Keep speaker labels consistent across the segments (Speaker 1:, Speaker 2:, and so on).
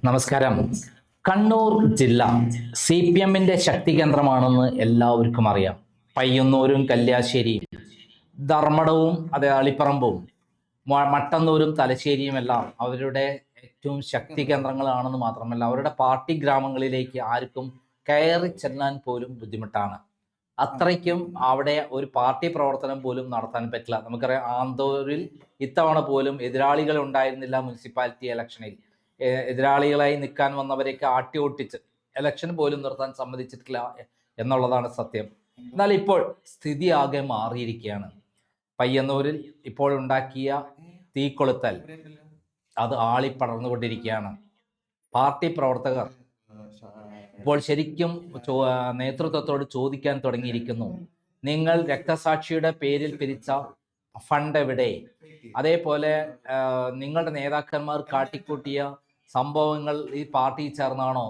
Speaker 1: നമസ്കാരം. കണ്ണൂർ ജില്ല CPM-ന്റെ ശക്തി കേന്ദ്രമാണെന്ന് എല്ലാവർക്കും അറിയാം. പയ്യന്നൂരും കല്യാശ്ശേരിയും ധർമ്മടവും അളിപ്പറമ്പും മട്ടന്നൂരും തലശ്ശേരിയും എല്ലാം അവരുടെ ഏറ്റവും ശക്തി കേന്ദ്രങ്ങളാണെന്ന് മാത്രമല്ല അവരുടെ പാർട്ടി ഗ്രാമങ്ങളിലേക്ക് ആർക്കും കയറി ചെല്ലാൻ പോലും ബുദ്ധിമുട്ടാണ്. അത്രയ്ക്കും അവിടെ ഒരു പാർട്ടി പ്രവർത്തനം പോലും നടത്താൻ പറ്റില്ല. നമുക്കറിയാം, ആന്തൂരിൽ ഇത്തവണ പോലും എതിരാളികൾ ഉണ്ടായിരുന്നില്ല. മുനിസിപ്പാലിറ്റി ഇലക്ഷനിൽ എതിരാളികളായി നിൽക്കാൻ വന്നവരെയൊക്കെ ആട്ടി ഓട്ടിച്ച് ഇലക്ഷൻ പോലും നിർത്താൻ സമ്മതിച്ചിട്ടില്ല എന്നുള്ളതാണ് സത്യം. എന്നാൽ ഇപ്പോൾ സ്ഥിതി ആകെ മാറിയിരിക്കുകയാണ്. പയ്യന്നൂരിൽ ഇപ്പോൾ ഉണ്ടാക്കിയ തീക്കൊളുത്തൽ അത് ആളിപ്പടർന്നുകൊണ്ടിരിക്കുകയാണ്. പാർട്ടി പ്രവർത്തകർ ഇപ്പോൾ ശരിക്കും നേതൃത്വത്തോട് ചോദിക്കാൻ തുടങ്ങിയിരിക്കുന്നു. നിങ്ങൾ രക്തസാക്ഷിയുടെ പേരിൽ പിരിച്ച ഫണ്ട് എവിടെ? അതേപോലെ നിങ്ങളുടെ നേതാക്കന്മാർ കാട്ടിക്കൂട്ടിയ സംഭവങ്ങൾ ഈ പാർട്ടിയിൽ ചേർന്നാണോ?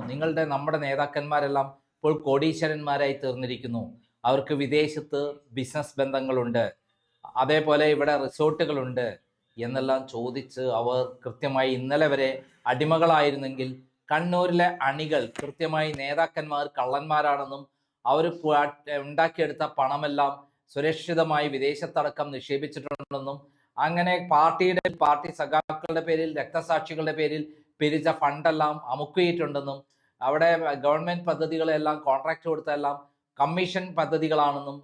Speaker 1: നമ്മുടെ നേതാക്കന്മാരെല്ലാം ഇപ്പോൾ കോടീശ്വരന്മാരായി തീർന്നിരിക്കുന്നു. അവർക്ക് വിദേശത്ത് ബിസിനസ് ബന്ധങ്ങളുണ്ട്, അതേപോലെ ഇവിടെ റിസോർട്ടുകളുണ്ട് എന്നെല്ലാം ചോദിച്ച് അവർ കൃത്യമായി ഇന്നലെ വരെ അടിമകളായിരുന്നെങ്കിൽ കണ്ണൂരിലെ അണികൾ കൃത്യമായി നേതാക്കന്മാർ കള്ളന്മാരാണെന്നും അവർ ഉണ്ടാക്കിയെടുത്ത പണമെല്ലാം സുരക്ഷിതമായി വിദേശത്തടക്കം നിക്ഷേപിച്ചിട്ടുണ്ടെന്നും അങ്ങനെ പാർട്ടി സഖാക്കളുടെ പേരിൽ രക്തസാക്ഷികളുടെ പേരിൽ പിരിച്ച ഫണ്ടെല്ലാം അമുക്കിയിട്ടുണ്ടെന്നും അവിടെ ഗവൺമെന്റ് പദ്ധതികളെല്ലാം കോൺട്രാക്ട് കൊടുത്തെല്ലാം കമ്മീഷൻ പദ്ധതികളാണെന്നും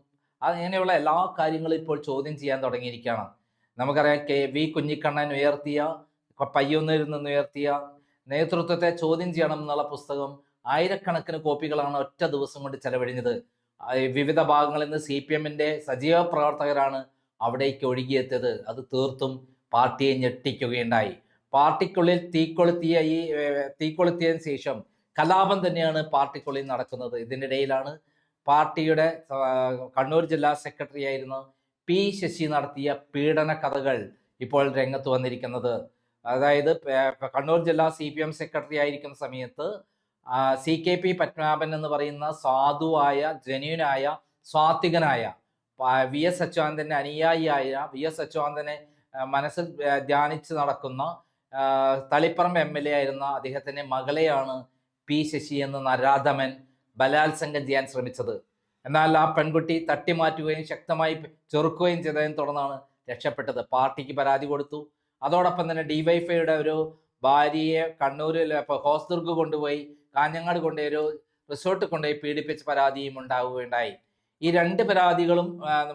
Speaker 1: അങ്ങനെയുള്ള എല്ലാ കാര്യങ്ങളും ഇപ്പോൾ ചോദ്യം ചെയ്യാൻ തുടങ്ങിയിരിക്കുകയാണ്. നമുക്കറിയാം, KV കുഞ്ഞിക്കണ്ണൻ പയ്യന്നൂരിൽ നിന്ന് ഉയർത്തിയ നേതൃത്വത്തെ ചോദ്യം ചെയ്യണം എന്നുള്ള പുസ്തകം ആയിരക്കണക്കിന് കോപ്പികളാണ് ഒറ്റ ദിവസം കൊണ്ട് ചെലവഴിഞ്ഞത്. വിവിധ ഭാഗങ്ങളിൽ നിന്ന് CPM-ന്റെ സജീവ പ്രവർത്തകരാണ് അവിടേക്ക് ഒഴുകിയെത്തിയത്. അത് തീർത്തും പാർട്ടിയെ ഞെട്ടിക്കുകയുണ്ടായി. പാർട്ടിക്കുള്ളിൽ തീക്കൊളുത്തിയതിന് ശേഷം കലാപം തന്നെയാണ് പാർട്ടിക്കുള്ളിൽ നടക്കുന്നത്. ഇതിനിടയിലാണ് പാർട്ടിയുടെ കണ്ണൂർ ജില്ലാ സെക്രട്ടറി ആയിരുന്ന P ശശി നടത്തിയ പീഡന കഥകൾ ഇപ്പോൾ രംഗത്ത് വന്നിരിക്കുന്നത്. അതായത് കണ്ണൂർ ജില്ലാ CPM സെക്രട്ടറി ആയിരിക്കുന്ന സമയത്ത് CKP പത്മനാഭൻ എന്ന് പറയുന്ന സാധുവായ, ജെന്യൂനായ, സ്വാത്വികനായ, VS അച്യുതാനന്ദന്റെ അനുയായിയായ, VS അച്യുതാനന്ദനെ മനസ്സിൽ ധ്യാനിച്ച് നടക്കുന്ന തളിപ്പറമ്പ് MLA ആയിരുന്ന അദ്ദേഹത്തിന്റെ മകളെയാണ് P ശശി എന്ന നരാധമൻ ബലാത്സംഗം ചെയ്യാൻ ശ്രമിച്ചത്. എന്നാൽ ആ പെൺകുട്ടി തട്ടിമാറ്റുകയും ശക്തമായി ചെറുക്കുകയും ചെയ്തതിനെ തുടർന്നാണ് രക്ഷപ്പെട്ടത്. പാർട്ടിക്ക് പരാതി കൊടുത്തു. അതോടൊപ്പം തന്നെ DYFIയുടെ ഒരു ഭാര്യയെ കണ്ണൂരിൽ ഹോസ്ദുർഗ് കൊണ്ടുപോയി, കാഞ്ഞങ്ങാട് കൊണ്ടുപോയി ഒരു റിസോർട്ട് കൊണ്ടുപോയി പീഡിപ്പിച്ച പരാതിയും ഉണ്ടാവുകയുണ്ടായി. ഈ രണ്ട് പരാതികളും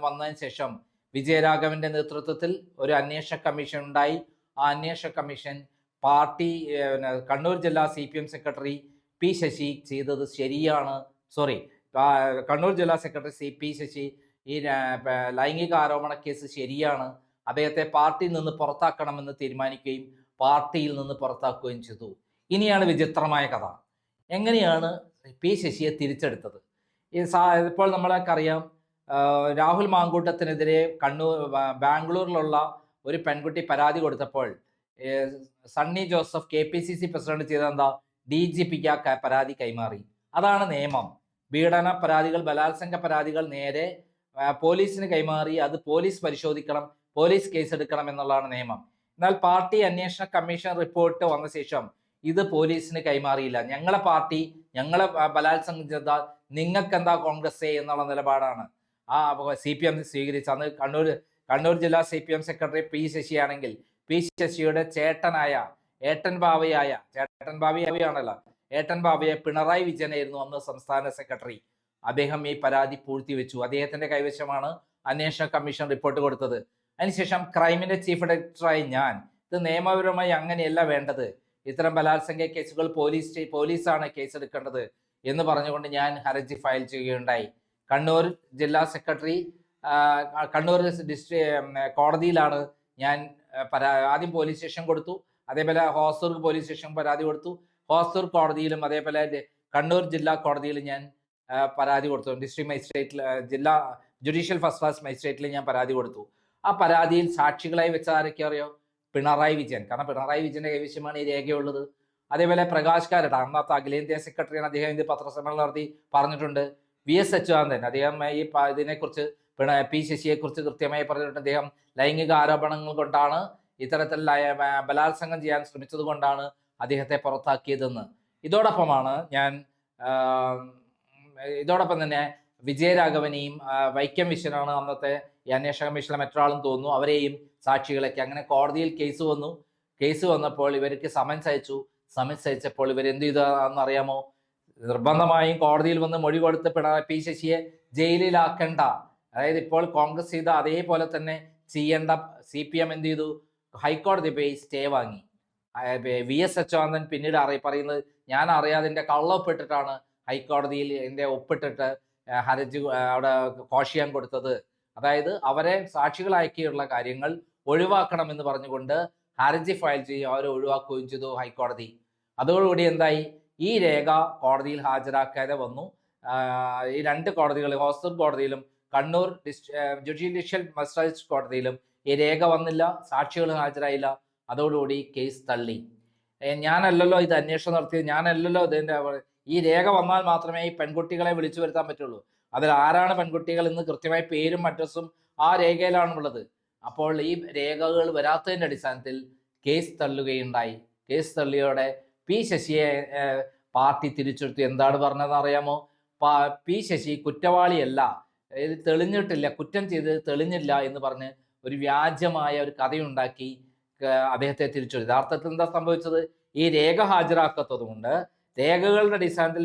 Speaker 1: വന്നതിന് ശേഷം വിജയരാഘവന്റെ നേതൃത്വത്തിൽ ഒരു അന്വേഷണ കമ്മീഷൻ ഉണ്ടായി. ആ അന്വേഷണ കമ്മീഷൻ കണ്ണൂർ ജില്ലാ CPM സെക്രട്ടറി P ശശി ചെയ്തത് ശരിയാണ്. കണ്ണൂർ ജില്ലാ സെക്രട്ടറി P ശശി ഈ ലൈംഗിക ആരോപണ കേസ് ശരിയാണ്, അദ്ദേഹത്തെ പാർട്ടിയിൽ നിന്ന് പുറത്താക്കണമെന്ന് തീരുമാനിക്കുകയും പാർട്ടിയിൽ നിന്ന് പുറത്താക്കുകയും ചെയ്തു. ഇനിയാണ് വിചിത്രമായ കഥ. എങ്ങനെയാണ് P ശശിയെ തിരിച്ചെടുത്തത്? ഇപ്പോൾ നമ്മളൊക്കറിയാം, രാഹുൽ മാങ്കൂട്ടത്തിനെതിരെ ബാംഗ്ലൂരിലുള്ള ഒരു പെൺകുട്ടി പരാതി കൊടുത്തപ്പോൾ സണ്ണി ജോസഫ് KPCC പ്രസിഡന്റ് ചെയ്ത എന്താ? DGPക്ക് പരാതി കൈമാറി. അതാണ് നിയമം. പീഡന പരാതികൾ, ബലാത്സംഗ പരാതികൾ നേരെ പോലീസിന് കൈമാറി അത് പോലീസ് പരിശോധിക്കണം, പോലീസ് കേസെടുക്കണം എന്നുള്ളതാണ് നിയമം. എന്നാൽ പാർട്ടി അന്വേഷണ കമ്മീഷൻ റിപ്പോർട്ട് വന്ന ശേഷം ഇത് പോലീസിന് കൈമാറിയില്ല. ഞങ്ങളെ പാർട്ടി ഞങ്ങളെ ബലാത്സംഗം ചെയ്താൽ നിങ്ങൾക്ക് എന്താ കോൺഗ്രസ് എന്നുള്ള നിലപാടാണ് CPM സ്വീകരിച്ചത്. അന്ന് കണ്ണൂർ ജില്ലാ CPM സെക്രട്ടറി P ശശിയാണെങ്കിൽ P ശശിയുടെ ഏട്ടൻ ബാവയെ പിണറായി വിജയനായിരുന്നു അന്ന് സംസ്ഥാന സെക്രട്ടറി. അദ്ദേഹം ഈ പരാതി പൂഴ്ത്തിവെച്ചു. അദ്ദേഹത്തിന്റെ കൈവശമാണ് അന്വേഷണ കമ്മീഷൻ റിപ്പോർട്ട് കൊടുത്തത്. അതിനുശേഷം ക്രൈമിന്റെ ചീഫ് ഡയറക്ടറായി ഇത് നിയമപരമായി അങ്ങനെയല്ല വേണ്ടത്, ഇത്തരം ബലാത്സംഗ കേസുകൾ പോലീസാണ് കേസെടുക്കേണ്ടത് എന്ന് പറഞ്ഞുകൊണ്ട് ഞാൻ ഹർജി ഫയൽ ചെയ്യുകയുണ്ടായി. കണ്ണൂർ ജില്ലാ സെക്രട്ടറി കണ്ണൂർ കോടതിയിലാണ് ഞാൻ ആദ്യം പോലീസ് സ്റ്റേഷൻ കൊടുത്തു, അതേപോലെ ഹോസ്ദുർഗ് പോലീസ് സ്റ്റേഷൻ പരാതി കൊടുത്തു. ഹോസ്ദുർഗ് കോടതിയിലും അതേപോലെ കണ്ണൂർ ജില്ലാ കോടതിയിലും ഞാൻ പരാതി കൊടുത്തു. ഡിസ്ട്രിക്ട് മജിസ്ട്രേറ്റിൽ, ജില്ലാ ജുഡീഷ്യൽ ഫസ്റ്റ് ക്ലാസ് മജിസ്ട്രേറ്റിൽ ഞാൻ പരാതി കൊടുത്തു. ആ പരാതിയിൽ സാക്ഷികളായി വെച്ച ആരൊക്കെ അറിയോ? പിണറായി വിജയൻ. കാരണം പിണറായി വിജയന്റെ കൈവശമാണ് ഈ രേഖയുള്ളത്. അതേപോലെ പ്രകാശ് കാരട്ട്, അന്നത്തെ അഖിലേന്ത്യാ സെക്രട്ടറിയാണ്, അദ്ദേഹം ഇത് പത്രസമ്മേളനം നടത്തി പറഞ്ഞിട്ടുണ്ട്. VS അച്യുതാനന്ദൻ അദ്ദേഹം ഈ ഇതിനെക്കുറിച്ച് P ശശിയെക്കുറിച്ച് കൃത്യമായി പറഞ്ഞിട്ടുണ്ട്. അദ്ദേഹം ലൈംഗിക ആരോപണങ്ങൾ കൊണ്ടാണ് ഇത്തരത്തിൽ ബലാത്സംഗം ചെയ്യാൻ ശ്രമിച്ചത് കൊണ്ടാണ് അദ്ദേഹത്തെ പുറത്താക്കിയതെന്ന്. ഇതോടൊപ്പമാണ് ഞാൻ ഇതോടൊപ്പം തന്നെ വിജയരാഘവനെയും വൈക്കം വിശ്വനാണ് അന്നത്തെ ഈ അന്വേഷണ കമ്മീഷനിലെ മറ്റൊരാളും തോന്നുന്നു, അവരെയും സാക്ഷികളൊക്കെ അങ്ങനെ കോടതിയിൽ കേസ് വന്നപ്പോൾ ഇവർക്ക് സമൻസ് അയച്ചപ്പോൾ ഇവരെന്ത് ചെയ്തെന്നറിയാമോ? നിർബന്ധമായും കോടതിയിൽ വന്ന് മൊഴി കൊടുത്ത് പി ശശിയെ ജയിലിലാക്കേണ്ട, അതായത് ഇപ്പോൾ കോൺഗ്രസ് ചെയ്ത അതേപോലെ തന്നെ ചെയ്യേണ്ട CPM എന്ത് ചെയ്തു? ഹൈക്കോടതി പോയി സ്റ്റേ വാങ്ങി. VS അച്യുതാനന്ദൻ പിന്നീട് പറയുന്നത്, ഞാൻ അറിയാതെ എൻ്റെ കള്ളൊപ്പിട്ടിട്ടാണ് ഹൈക്കോടതിയിൽ എൻ്റെ ഒപ്പിട്ടിട്ട് ഹർജി അവിടെ കോഷിയാൻ കൊടുത്തത്. അതായത് അവരെ സാക്ഷികളാക്കിയുള്ള കാര്യങ്ങൾ ഒഴിവാക്കണമെന്ന് പറഞ്ഞുകൊണ്ട് ഹർജി ഫയൽ ചെയ്യുകയും അവരെ ഒഴിവാക്കുകയും ചെയ്തു ഹൈക്കോടതി. അതോടുകൂടി എന്തായി? ഈ രേഖ കോടതിയിൽ ഹാജരാക്കാതെ വന്നു. ഈ രണ്ട് കോടതികളും, ഹോസ്റ്റർ കോടതിയിലും കണ്ണൂർ ജുഡീഷ്യൽ മജിസ്ട്രേറ്റ് കോടതിയിലും ഈ രേഖ വന്നില്ല, സാക്ഷികൾ ഹാജരായില്ല. അതോടുകൂടി കേസ് തള്ളി. ഞാനല്ലല്ലോ ഇത് അന്വേഷണം നടത്തിയത്, ഞാനല്ലല്ലോ ഇതിൻ്റെ, ഈ രേഖ വന്നാൽ മാത്രമേ ഈ പെൺകുട്ടികളെ വിളിച്ചു വരുത്താൻ പറ്റുള്ളൂ. അതിൽ ആരാണ് പെൺകുട്ടികൾ എന്ന് കൃത്യമായ പേരും അഡ്രസ്സും ആ രേഖയിലാണുള്ളത്. അപ്പോൾ ഈ രേഖകൾ വരാത്തതിൻ്റെ അടിസ്ഥാനത്തിൽ കേസ് തള്ളുകയുണ്ടായി. കേസ് തള്ളിയോടെ പി ശശിയെ പാർട്ടി തിരിച്ചെടുത്തു. എന്താണ് പറഞ്ഞതെന്ന് അറിയാമോ? പി ശശി കുറ്റവാളിയല്ല, ഇത് തെളിഞ്ഞിട്ടില്ല, കുറ്റം ചെയ്തത് തെളിഞ്ഞില്ല എന്ന് പറഞ്ഞ് ഒരു വ്യാജമായ ഒരു കഥയുണ്ടാക്കി അദ്ദേഹത്തെ തിരിച്ചെടുത്തു. യഥാർത്ഥത്തിൽ എന്താ സംഭവിച്ചത്? ഈ രേഖ ഹാജരാക്കാത്തത് കൊണ്ട്, രേഖകളുടെ അടിസ്ഥാനത്തിൽ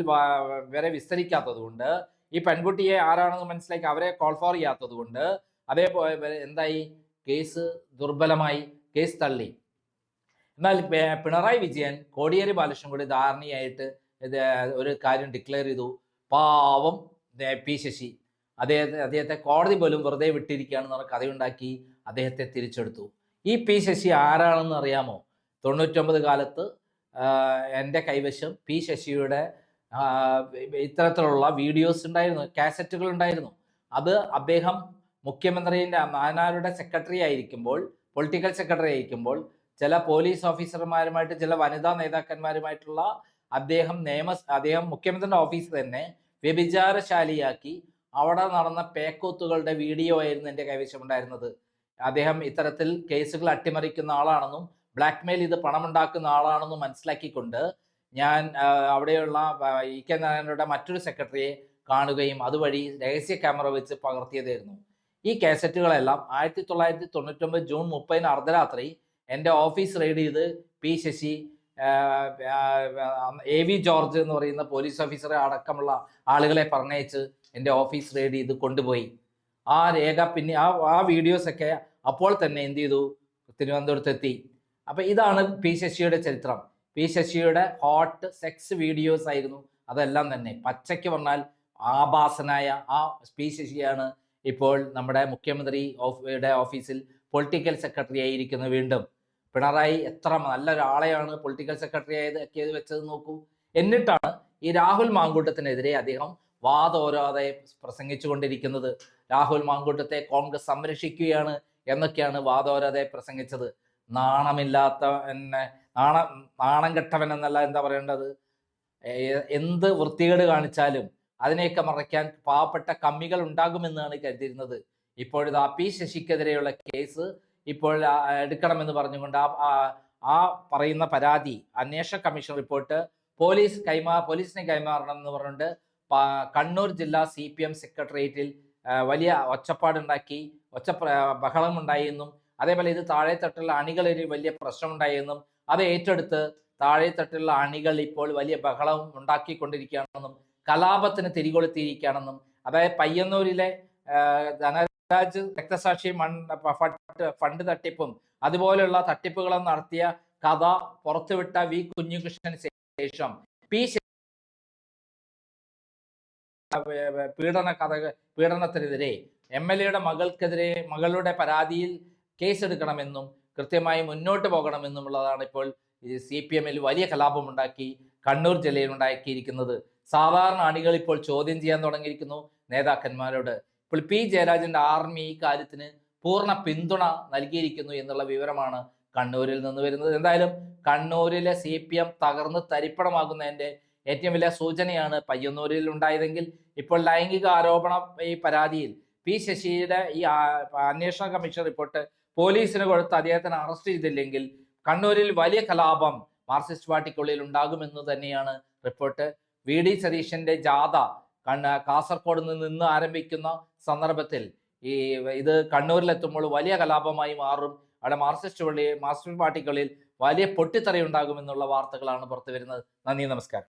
Speaker 1: വരെ വിസ്തരിക്കാത്തത് കൊണ്ട്, ഈ പെൺകുട്ടിയെ ആരാണെന്ന് മനസ്സിലാക്കി അവരെ കോൾ ഫോർ ചെയ്യാത്തത് കൊണ്ട് അതേപോലെ എന്തായി? കേസ് ദുർബലമായി, കേസ് തള്ളി. എന്നാൽ പിണറായി വിജയൻ കോടിയേരി ബാലകൃഷ്ണൻ കൂടി ധാരണയായിട്ട് ഒരു കാര്യം ഡിക്ലെയർ ചെയ്തു. പാവം പി ശശി, അദ്ദേഹത്തെ കോടതി പോലും വെറുതെ വിട്ടിരിക്കുകയാണെന്ന് പറഞ്ഞ കഥയുണ്ടാക്കി അദ്ദേഹത്തെ തിരിച്ചെടുത്തു. ഈ പി ശശി ആരാണെന്ന് അറിയാമോ? 99 കാലത്ത് എൻ്റെ കൈവശം പി ശശിയുടെ ഇത്തരത്തിലുള്ള വീഡിയോസ് ഉണ്ടായിരുന്നു, കാസറ്റുകൾ ഉണ്ടായിരുന്നു. അത് അദ്ദേഹം മുഖ്യമന്ത്രിയുടെ നാനാരുടെ സെക്രട്ടറി ആയിരിക്കുമ്പോൾ, പൊളിറ്റിക്കൽ സെക്രട്ടറി ആയിരിക്കുമ്പോൾ, ചില പോലീസ് ഓഫീസർമാരുമായിട്ട്, ചില വനിതാ നേതാക്കന്മാരുമായിട്ടുള്ള അദ്ദേഹം മുഖ്യമന്ത്രിയുടെ ഓഫീസ് തന്നെ വ്യഭിചാരശാലിയാക്കി അവിടെ നടന്ന പേക്കൂത്തുകളുടെ വീഡിയോ ആയിരുന്നു എൻ്റെ കൈവശം ഉണ്ടായിരുന്നത്. അദ്ദേഹം ഇത്തരത്തിൽ കേസുകൾ അട്ടിമറിക്കുന്ന ആളാണെന്നും ബ്ലാക്ക് മെയിൽ ചെയ്ത് പണമുണ്ടാക്കുന്ന ആളാണെന്നും മനസ്സിലാക്കിക്കൊണ്ട് ഞാൻ അവിടെയുള്ള EK നാരായണയുടെ മറ്റൊരു സെക്രട്ടറിയെ കാണുകയും അതുവഴി രഹസ്യ ക്യാമറ വെച്ച് പകർത്തിയതായിരുന്നു. ഈ കാസറ്റുകളെല്ലാം 1999 ജൂൺ 30 അർദ്ധരാത്രി എൻ്റെ ഓഫീസ് റെയ്ഡ് ചെയ്ത് പി ശശി, AV ജോർജ് എന്ന് പറയുന്ന പോലീസ് ഓഫീസറെ അടക്കമുള്ള ആളുകളെ പറഞ്ഞയച്ച് എൻ്റെ ഓഫീസ് റെയ്ഡ് ചെയ്ത് കൊണ്ടുപോയി. ആ രേഖ പിന്നെ ആ വീഡിയോസൊക്കെ അപ്പോൾ തന്നെ എന്ത് ചെയ്തു? തിരുവനന്തപുരത്ത് എത്തി. അപ്പം ഇതാണ് പി ശശിയുടെ ചരിത്രം. പി ശശിയുടെ ഹോട്ട് സെക്സ് വീഡിയോസ് ആയിരുന്നു അതെല്ലാം തന്നെ. പച്ചയ്ക്ക് പറഞ്ഞാൽ ആഭാസനായ ആ പി ശശിയാണ് ഇപ്പോൾ നമ്മുടെ മുഖ്യമന്ത്രി ഓഫീസിൽ പൊളിറ്റിക്കൽ സെക്രട്ടറി ആയിരിക്കുന്നത്. വീണ്ടും പിണറായി എത്ര നല്ലൊരാളെയാണ് പൊളിറ്റിക്കൽ സെക്രട്ടറി ആയത് വെച്ചത് നോക്കൂ. എന്നിട്ടാണ് ഈ രാഹുൽ മാങ്കൂട്ടത്തിനെതിരെ അദ്ദേഹം വാതോരാതെ പ്രസംഗിച്ചു കൊണ്ടിരിക്കുന്നത്. രാഹുൽ മാങ്കൂട്ടത്തെ കോൺഗ്രസ് സംരക്ഷിക്കുകയാണ് എന്നൊക്കെയാണ് വാതോരാതെ പ്രസംഗിച്ചത്. നാണമില്ലാത്ത നാണം കെട്ടവൻ എന്നല്ല എന്താ പറയേണ്ടത്? എന്ത് വൃത്തികേട് കാണിച്ചാലും അതിനെയൊക്കെ മറയ്ക്കാൻ പാവപ്പെട്ട കമ്മികൾ ഉണ്ടാകുമെന്നാണ് കരുതിയിരുന്നത്. ഇപ്പോഴിതാ പി ശശിക്കെതിരെയുള്ള കേസ് ഇപ്പോൾ എടുക്കണമെന്ന് പറഞ്ഞുകൊണ്ട് ആ പറയുന്ന പരാതി അന്വേഷണ കമ്മീഷൻ റിപ്പോർട്ട് പോലീസിനെ കൈമാറണം എന്ന് പറഞ്ഞുകൊണ്ട് കണ്ണൂർ ജില്ലാ CPM സെക്രട്ടേറിയറ്റിൽ വലിയ ഒച്ചപ്പാടുണ്ടാക്കി, ബഹളമുണ്ടായി എന്നും അതേപോലെ ഇത് താഴെത്തട്ടുള്ള അണികളിൽ വലിയ പ്രശ്നമുണ്ടായെന്നും അത് ഏറ്റെടുത്ത് താഴെത്തട്ടുള്ള അണികൾ ഇപ്പോൾ വലിയ ബഹളം ഉണ്ടാക്കിക്കൊണ്ടിരിക്കുകയാണെന്നും കലാപത്തിന് തിരികൊളുത്തിയിരിക്കുകയാണെന്നും, അതായത് പയ്യന്നൂരിലെ ധനരാജ് രക്തസാക്ഷി ഫണ്ട് തട്ടിപ്പും അതുപോലെയുള്ള തട്ടിപ്പുകളും നടത്തിയ കഥ പുറത്തുവിട്ട V കുഞ്ഞികൃഷ്ണന് ശേഷം പീഡനത്തിനെതിരെ MLAയുടെ മകളുടെ പരാതിയിൽ കേസെടുക്കണമെന്നും കൃത്യമായി മുന്നോട്ട് പോകണമെന്നുമുള്ളതാണ് ഇപ്പോൾ CPMൽ വലിയ കലാപമുണ്ടാക്കി കണ്ണൂർ ജില്ലയിൽ ഉണ്ടാക്കിയിരിക്കുന്നത്. സാധാരണ അണികൾ ഇപ്പോൾ ചോദ്യം ചെയ്യാൻ തുടങ്ങിയിരിക്കുന്നു നേതാക്കന്മാരോട്. ഇപ്പോൾ P ജയരാജന്റെ ആർമി ഈ കാര്യത്തിന് പൂർണ്ണ പിന്തുണ നൽകിയിരിക്കുന്നു എന്നുള്ള വിവരമാണ് കണ്ണൂരിൽ നിന്ന് വരുന്നത്. എന്തായാലും കണ്ണൂരിലെ CPM തകർന്ന് തരിപ്പണമാകുന്നതിൻ്റെ ഏറ്റവും വലിയ സൂചനയാണ് പയ്യന്നൂരിൽ ഉണ്ടായതെങ്കിൽ ഇപ്പോൾ ലൈംഗിക ആരോപണ ഈ പരാതിയിൽ പി ശശിയുടെ ഈ അന്വേഷണ കമ്മീഷൻ റിപ്പോർട്ട് പോലീസിന് കൊടുത്ത് അദ്ദേഹത്തിന് അറസ്റ്റ് ചെയ്തില്ലെങ്കിൽ കണ്ണൂരിൽ വലിയ കലാപം മാർക്സിസ്റ്റ് പാർട്ടിക്കുള്ളിൽ ഉണ്ടാകുമെന്ന് തന്നെയാണ് റിപ്പോർട്ട്. VD സതീശന്റെ ജാഥ കാസർഗോഡ് നിന്ന് ആരംഭിക്കുന്ന സന്ദർഭത്തിൽ ഇത് കണ്ണൂരിലെത്തുമ്പോൾ വലിയ കലാപമായി മാറും. അവിടെ മാർക്സിസ്റ്റ് പാർട്ടിക്കുള്ളിൽ വലിയ പൊട്ടിത്തെറി ഉണ്ടാകുമെന്നുള്ള വാർത്തകളാണ് പുറത്തു വരുന്നത്. നന്ദി, നമസ്കാരം.